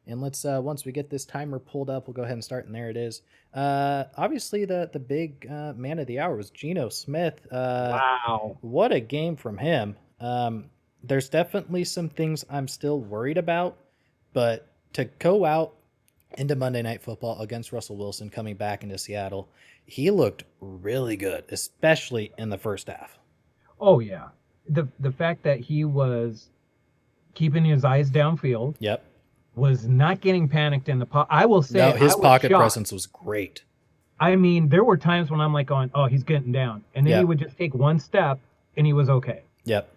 And let's once we get this timer pulled up, we'll go ahead and start. And there it is. Obviously, the big man of the hour was Geno Smith. Wow. What a game from him. There's definitely some things I'm still worried about, but to go out into Monday Night Football against Russell Wilson coming back into Seattle, he looked really good, especially in the first half. Oh yeah. The fact that he was keeping his eyes downfield, Yep. was not getting panicked in the pocket. I will No, say I his was pocket shocked. presence was great. I mean, there were times when I'm like going, "Oh, he's getting down," and then he Yep. would just take one step and he was okay. Yep.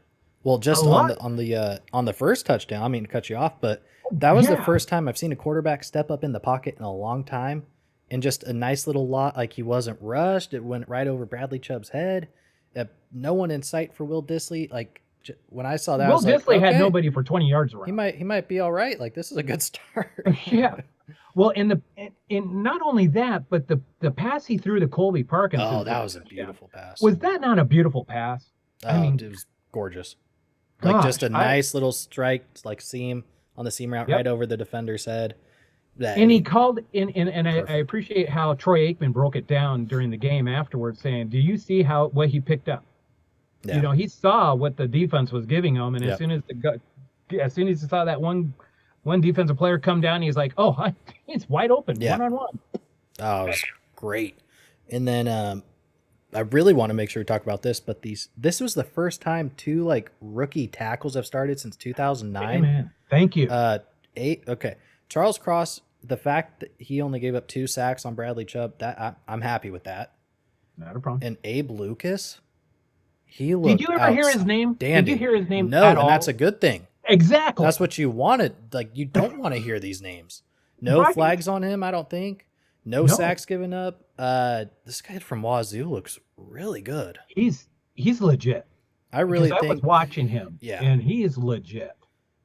Well, A just lot. on the first touchdown, I mean to cut you off, but that was the Yeah. first time I've seen a quarterback step up in the pocket in a long time, and just a nice little lot. Like he wasn't rushed; it went right over Bradley Chubb's head. No one in sight for Will Disley. Like when I saw that, I Will was like, Disley had okay, nobody for 20 yards around. he might be all right. Like this is a good start. Yeah. Well, in not only that, but the pass he threw to Colby Parkinson Oh, for that the was a touchdown. beautiful pass. Was that not a beautiful pass? I Oh, mean, it was gorgeous. Like just gosh, a I nice little strike, like seam on the seam route yep. right over the defender's head. That I And he mean, called in, and I perfect. appreciate how Troy Aikman broke it down during the game afterwards, saying, "Do you see how what he picked up? You Yeah. know, he saw what the defense was giving him, and Yep. as soon as he saw that one defensive player come down, he's like, oh, he's wide open, Yeah. 1-on-1. Oh, it was great. And then I really want to make sure we talk about this, but this was the first time two like rookie tackles have started since 2009. Amen. Thank you. Eight. Okay. Charles Cross. The fact that he only gave up 2 sacks on Bradley Chubb, I'm happy with that. Not a problem. And Abe Lucas, he Did you looked ever hear his name? Did you outstanding. hear his name No, at and all? that's a good thing. Exactly. That's what you wanted. Like you don't want to hear these names. No Right. flags on him, I don't think. No No, sacks given up. This guy from Wazoo looks really good. he's legit. I Because really I was think, watching him, yeah. and he is legit.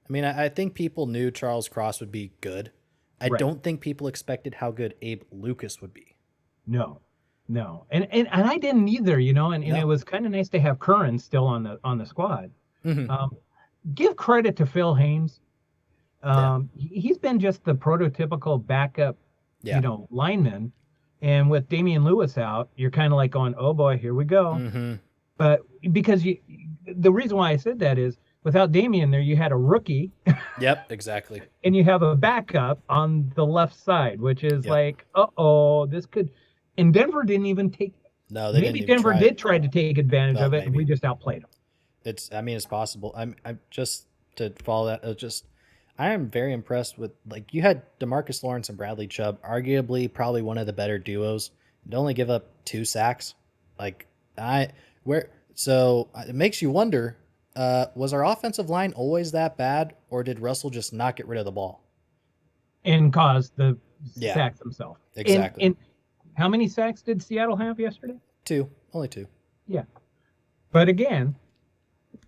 I mean, I think people knew Charles Cross would be good. I Right. don't think people expected how good Abe Lucas would be. No, no, and I didn't either. You know, and it No. was kind of nice to have Curran still on the squad. Hmm. Um, give credit to Phil Haynes. Yeah. He's been just the prototypical backup, Yeah. lineman. And with Damian Lewis out, you're kind of like going, oh boy, here we go. Hmm. But because the reason why I said that is without Damian there, you had a rookie Yep. Exactly. and you have a backup on the left side, which is Yep. like, uh-oh, this could. And Denver didn't even take. No, they didn't Maybe even Denver try did it. try to take advantage Well, of it, and maybe. we just outplayed them. I mean, it's possible. I'm just to follow that. I am very impressed with like you had Demarcus Lawrence and Bradley Chubb, arguably probably one of the better duos. To only give up 2 sacks, like it makes you wonder: was our offensive line always that bad, or did Russell just not get rid of the ball? And caused the Yeah, sacks themselves. exactly. And how many sacks did Seattle have yesterday? 2, only 2. Yeah. But again,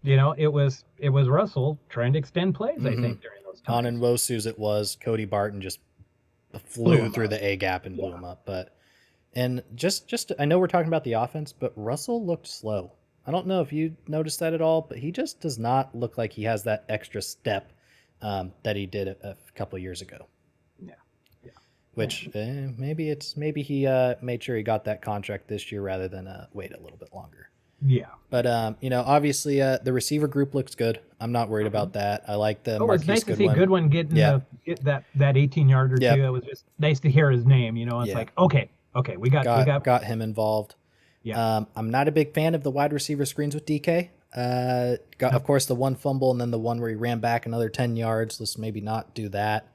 it was Russell trying to extend plays, I Mm-hmm. think, during those On times. Nwosu's it was Cody Barton just Blew flew him through up. the A gap and blew Yeah. him up, but. And just I know we're talking about the offense, but Russell looked slow. I don't know if you noticed that at all, but he just does not look like he has that extra step that he did a couple of years ago. Yeah. Yeah. Which maybe he made sure he got that contract this year rather than wait a little bit longer. Yeah. But obviously the receiver group looks good. I'm not worried about that. I like the Oh, it's Marquise nice to see Goodwin getting Yeah. get that 18-yarder Yep. too. It was just nice to hear his name. It's Yeah. like, okay, we got got him involved. yeah. I'm not a big fan of the wide receiver screens with DK. Got of course the one fumble and then the one where he ran back another 10 yards. Let's maybe not do that.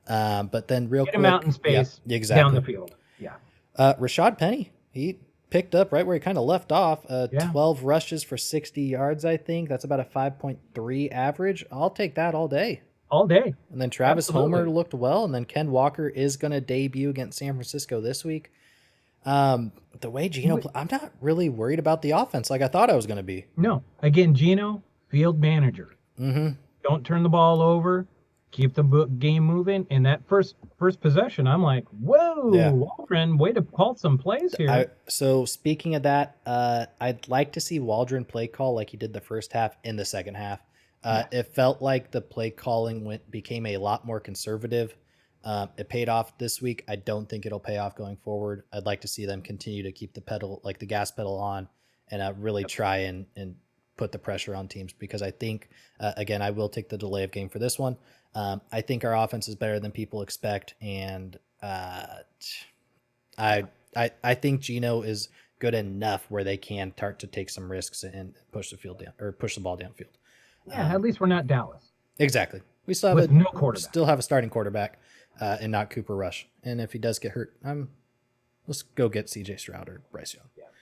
But then real Get quick, him out in space exactly. down the field. Yeah. Rashad Penny, he picked up right where he kind of left off. Yeah. 12 rushes for 60 yards. I think that's about a 5.3 average. I'll take that all day. All day. And then Travis Absolutely. Homer looked well, and then Ken Walker is going to debut against San Francisco this week. The way Geno, I'm not really worried about the offense like I thought I was going to be. No. Again, Geno, field manager. Mm-hmm. Don't turn the ball over. Keep the game moving. And that first possession, I'm like, whoa, Yeah. Waldron, way to call some plays here. So speaking of that, I'd like to see Waldron play call like he did the first half in the second half. Yeah. It felt like the play calling became a lot more conservative. It paid off this week. I don't think it'll pay off going forward. I'd like to see them continue to keep the gas pedal on, and really Yep. try and put the pressure on teams, because I think, again, I will take the delay of game for this one. I think our offense is better than people expect, and I think Geno is good enough where they can start to take some risks and push the field down, or push the ball downfield. Yeah, at least we're not Dallas Exactly. We still have with no quarterback. still have a starting quarterback, and not Cooper Rush. And if he does get hurt, let's go get C.J. Stroud or Bryce Young. Yeah.